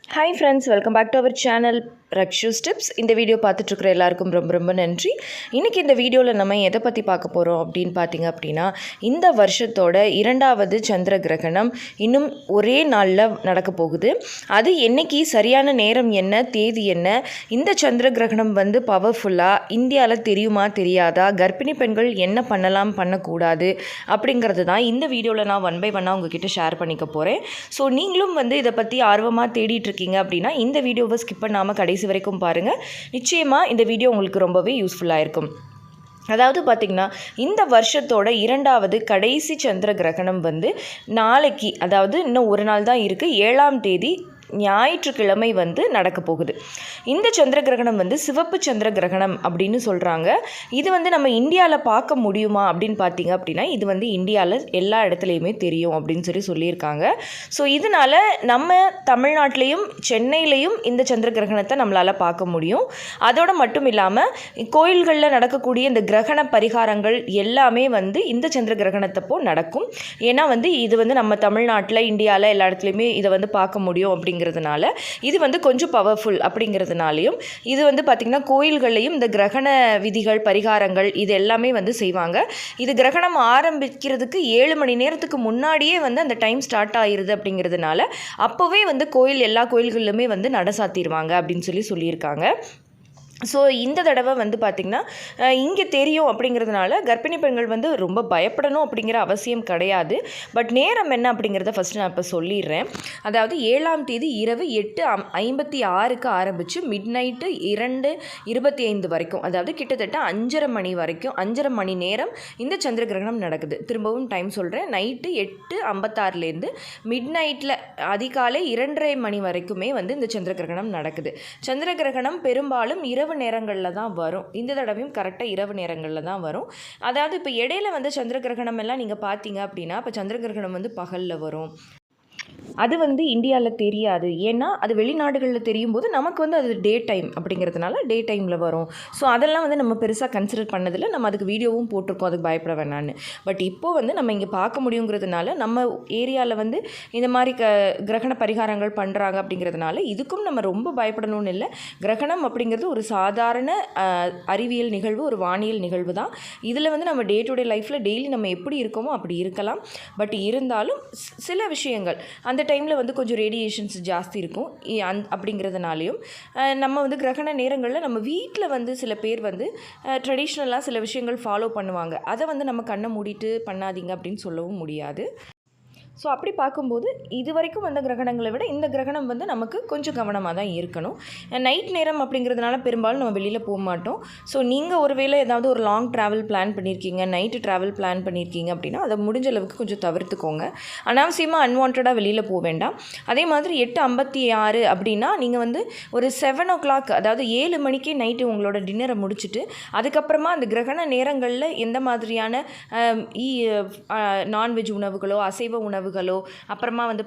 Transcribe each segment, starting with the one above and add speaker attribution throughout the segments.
Speaker 1: Hi friends, welcome back to our channel Rakshu's Tips. இந்த video பார்த்துட்டு இருக்கிற எல்லாருக்கும் ரொம்ப நன்றி. இன்னைக்கு இந்த வீடியோவில் நம்ம எதை பற்றி பார்க்க போகிறோம் அப்படின்னு பார்த்தீங்க அப்படின்னா, இந்த வருஷத்தோட 2வது சந்திர கிரகணம் இன்னும் ஒரே நாளில் நடக்க போகுது. அது என்னைக்கு, சரியான நேரம் என்ன, தேதி என்ன, இந்த சந்திர கிரகணம் வந்து பவர்ஃபுல்லாக இந்தியாவில் தெரியுமா தெரியாதா, கர்ப்பிணி பெண்கள் என்ன பண்ணலாம் பண்ணக்கூடாது அப்படிங்கிறது தான் இந்த வீடியோவில் நான் ஒன் பை ஒன்னாக உங்ககிட்ட ஷேர் பண்ணிக்க போகிறேன். ஸோ நீங்களும் வந்து இதை பற்றி ஆர்வமாக தேடிட்டு இருக்கீங்க அப்படின்னா இந்த வீடியோவை ஸ்கிப் பண்ணாமல் கடைசி வரைக்கும் பாருங்கள். நிச்சயமாக இந்த வீடியோ உங்களுக்கு ரொம்பவே யூஸ்ஃபுல்லாக இருக்கும். அதாவது பார்த்திங்கன்னா, இந்த வருஷத்தோட 2வது கடைசி சந்திர கிரகணம் வந்து நாளைக்கு, அதாவது இன்னும் ஒரு நாள் தான் இருக்குது, 7ஆம் தேதி ஞாயிற்றுக்கிழமை வந்து நடக்க போகுது. இந்த சந்திர கிரகணம் வந்து சிவப்பு சந்திர கிரகணம் அப்படின்னு சொல்கிறாங்க. இது வந்து நம்ம இந்தியாவில் பார்க்க முடியுமா அப்படின்னு பார்த்தீங்க அப்படின்னா, இது வந்து இந்தியாவில் எல்லா இடத்துலையுமே தெரியும் அப்படின்னு சொல்லியிருக்காங்க. ஸோ இதனால் நம்ம தமிழ்நாட்டிலையும் சென்னையிலையும் இந்த சந்திர கிரகணத்தை நம்மளால் பார்க்க முடியும். அதோடு மட்டும் இல்லாமல் கோயில்களில் நடக்கக்கூடிய இந்த கிரகண பரிகாரங்கள் எல்லாமே வந்து இந்த சந்திர கிரகணத்தப்போ நடக்கும். ஏன்னா வந்து இது வந்து நம்ம தமிழ்நாட்டில் இந்தியாவில் எல்லா இடத்துலையுமே இதை வந்து பார்க்க முடியும் அப்படிங்கிறதுனால இது வந்து கொஞ்சம் பவர்ஃபுல் அப்படிங்கிறதுனாலையும், இது வந்து பார்த்திங்கன்னா கோயில்கள்லையும் இந்த கிரகண விதிகள் பரிகாரங்கள் இது எல்லாமே வந்து செய்வாங்க. இது கிரகணம் ஆரம்பிக்கிறதுக்கு 7 மணி நேரத்துக்கு முன்னாடியே வந்து அந்த டைம் ஸ்டார்ட் ஆகிருது அப்படிங்கிறதுனால அப்போவே வந்து எல்லா கோயில்களிலுமே வந்து நட சாத்திடுவாங்க அப்படின்னு சொல்லியிருக்காங்க. ஸோ இந்த தடவை வந்து பார்த்திங்கன்னா இங்கே தெரியும் அப்படிங்கிறதுனால கர்ப்பிணி பெண்கள் வந்து ரொம்ப பயப்படணும் அப்படிங்கிற அவசியம் கிடையாது. பட் நேரம் என்ன அப்படிங்கிறத ஃபஸ்ட்டு நான் இப்போ சொல்லிடுறேன். அதாவது 7ஆம் தேதி இரவு 8:56க்கு ஆரம்பித்து மிட் நைட்டு 2:25 வரைக்கும், அதாவது கிட்டத்தட்ட 5:30 மணி வரைக்கும், 5:30 மணி நேரம் இந்த சந்திர கிரகணம் நடக்குது. திரும்பவும் டைம் சொல்கிறேன். நைட்டு 8:56லேருந்து மிட் நைட்டில் அதிகாலை 2:30 மணி வரைக்குமே வந்து இந்த சந்திர கிரகணம் நடக்குது. சந்திர கிரகணம் பெரும்பாலும் இரவு நேரங்களில் தான் வரும். இந்த தடவையும் கரெக்டாக இரவு நேரங்களில் தான் வரும். அதாவது இப்போ இடையில வந்து சந்திர கிரகணம் எல்லாம் நீங்கள் பார்த்தீங்க அப்படின்னா, இப்போ சந்திர கிரகணம் வந்து பகலில் வரும். அது வந்து இந்தியாவில் தெரியாது. ஏன்னா அது வெளிநாடுகளில் தெரியும் போது நமக்கு வந்து அது டே டைம் அப்படிங்கிறதுனால டே டைமில் வரும். ஸோ அதெல்லாம் வந்து நம்ம பெருசாக கன்சிடர் பண்ணதில்லை. நம்ம அதுக்கு வீடியோவும் போட்டிருக்கோம், அதுக்கு பயப்பட வேணான்னு. பட் இப்போது வந்து நம்ம இங்கே பார்க்க முடியுங்கிறதுனால, நம்ம ஏரியாவில் வந்து இந்த மாதிரி கிரகண பரிகாரங்கள் பண்ணுறாங்க அப்படிங்கிறதுனால இதுக்கும் நம்ம ரொம்ப பயப்படணும்னு இல்லை. கிரகணம் அப்படிங்கிறது ஒரு சாதாரண அறிவியல் நிகழ்வு, ஒரு வானியல் நிகழ்வு தான். இதில் வந்து நம்ம டே டு டே லைஃப்பில் டெய்லி நம்ம எப்படி இருக்கோமோ அப்படி இருக்கலாம். பட் இருந்தாலும் சில விஷயங்கள் அந்த டைமில் வந்து கொஞ்சம் ரேடியேஷன்ஸ் ஜாஸ்தி இருக்கும். அப்படிங்கிறதுனாலையும் நம்ம வந்து கிரகண நேரங்களில் நம்ம வீட்டில் வந்து சில பேர் வந்து ட்ரெடிஷ்னலாக சில விஷயங்கள் ஃபாலோ பண்ணுவாங்க. அதை வந்து நம்ம கண்ணை மூடிட்டு பண்ணாதீங்க அப்படின்னு சொல்லவும் முடியாது. ஸோ அப்படி பார்க்கும்போது இது வரைக்கும் வந்த கிரகணங்களை விட இந்த கிரகணம் வந்து நமக்கு கொஞ்சம் கவனமாக தான் இருக்கணும். நைட் நேரம் அப்படிங்கிறதுனால பெரும்பாலும் நம்ம வெளியில் போக மாட்டோம். ஸோ நீங்கள் ஒருவேளை ஏதாவது ஒரு லாங் ட்ராவல் பிளான் பண்ணியிருக்கீங்க, நைட்டு ட்ராவல் பிளான் பண்ணியிருக்கீங்க அப்படின்னா அதை முடிஞ்ச அளவுக்கு கொஞ்சம் தவிர்த்துக்கோங்க. அனாவசியமாக அன்வான்டாக வெளியில் போக வேண்டாம். அதே மாதிரி 8:56 அப்படின்னா நீங்கள் வந்து ஒரு 7 o'clock, அதாவது 7 மணிக்கே நைட்டு உங்களோட டின்னரை முடிச்சுட்டு அதுக்கப்புறமா அந்த கிரகண நேரங்களில் எந்த மாதிரியான நான்வெஜ் உணவுகளோ அசைவ உணவுகளோ அப்புறமா வந்து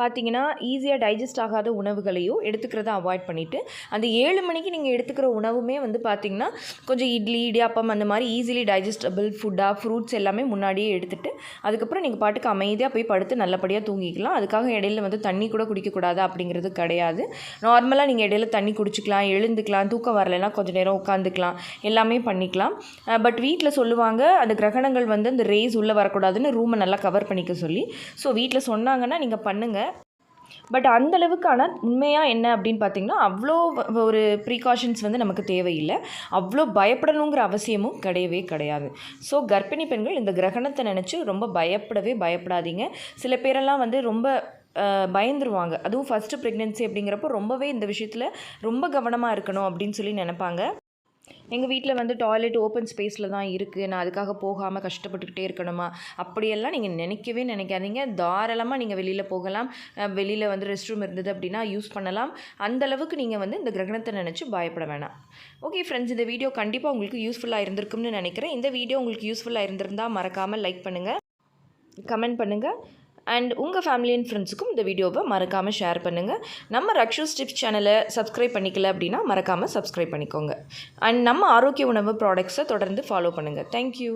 Speaker 1: பார்த்தீங்கன்னா ஈஸியாக டைஜஸ்ட் ஆகாத உணவுகளையும் எடுத்துக்கிறத அவாய்ட் பண்ணிவிட்டு, அந்த 7 மணிக்கு நீங்கள் எடுத்துக்கிற உணவுமே வந்து பார்த்திங்கன்னா கொஞ்சம் இட்லி இடியாப்பம் அந்த மாதிரி ஈஸிலி டைஜஸ்டபிள் ஃபுட்டாக ஃப்ரூட்ஸ் எல்லாமே முன்னாடியே எடுத்துகிட்டு அதுக்கப்புறம் நீங்கள் பாட்டுக்கு அமைதியாக போய் படுத்து நல்லபடியாக தூங்கிக்கலாம். அதுக்காக இடையில வந்து தண்ணி கூட குடிக்கக்கூடாது அப்படிங்கிறது கிடையாது. நார்மலாக நீங்கள் இடையில தண்ணி குடிச்சிக்கலாம், எழுந்துக்கலாம், தூக்கம் வரலைன்னா கொஞ்சம் நேரம் உட்காந்துக்கலாம், எல்லாமே பண்ணிக்கலாம். பட் வீட்டில் சொல்லுவாங்க அந்த கிரகணங்கள் வந்து அந்த ரேஸ் உள்ளே வரக்கூடாதுன்னு ரூமை நல்லா கவர் பண்ணிக்க சொல்லி. ஸோ வீட்டில் சொன்னாங்கன்னா நீங்கள் பண்ணுங்கள். பட் அந்தளவுக்கு ஆனால் உண்மையாக என்ன அப்படின்னு பார்த்திங்கன்னா அவ்வளோ ஒரு ப்ரீகாஷன்ஸ் வந்து நமக்கு தேவையில்லை. அவ்வளோ பயப்படணுங்கிற அவசியமும் கிடையவே கிடையாது. ஸோ கர்ப்பிணி பெண்கள் இந்த கிரகணத்தை நினச்சி ரொம்ப பயப்படாதீங்க. சில பேரெல்லாம் வந்து ரொம்ப பயந்துருவாங்க. அதுவும் ஃபஸ்ட்டு ப்ரெக்னென்சி அப்படிங்கிறப்போ ரொம்பவே இந்த விஷயத்தில் ரொம்ப கவனமாக இருக்கணும் அப்படின்னு சொல்லி நினைப்பாங்க. எங்கள் வீட்டில் வந்து டாய்லெட் ஓப்பன் ஸ்பேஸில் தான் இருக்குது, நான் அதுக்காக போகாமல் கஷ்டப்பட்டுக்கிட்டே இருக்கணுமா, அப்படியெல்லாம் நீங்கள் நினைக்காதீங்க. தாராளமாக நீங்கள் வெளியில் போகலாம். வெளியில் வந்து ரெஸ்ட் ரூம் இருந்தது அப்படின்னா யூஸ் பண்ணலாம். அந்தளவுக்கு நீங்கள் வந்து இந்த கிரகணத்தை நினச்சி பயப்பட வேணாம். ஓகே ஃப்ரெண்ட்ஸ், இந்த வீடியோ கண்டிப்பாக உங்களுக்கு யூஸ்ஃபுல்லாக இருந்திருக்கும்னு நினைக்கிறேன். இந்த வீடியோ உங்களுக்கு யூஸ்ஃபுல்லாக இருந்திருந்தால் மறக்காமல் லைக் பண்ணுங்கள், கமெண்ட் பண்ணுங்கள். அண்ட் உங்கள் ஃபேமிலி அண்ட் ஃப்ரெண்ட்ஸுக்கும் இந்த வீடியோவை மறக்காமல் ஷேர் பண்ணுங்கள். நம்ம ரக்ஷூஸ் டிப்ஸ் சேனலை சப்ஸ்கிரைப் பண்ணிக்கல அப்படின்னா மறக்காமல் சப்ஸ்கிரைப் பண்ணிக்கோங்க. அண்ட் நம்ம ஆரோக்கிய உணவு ப்ராடக்ட்ஸை தொடர்ந்து ஃபாலோ பண்ணுங்கள். தேங்க்யூ.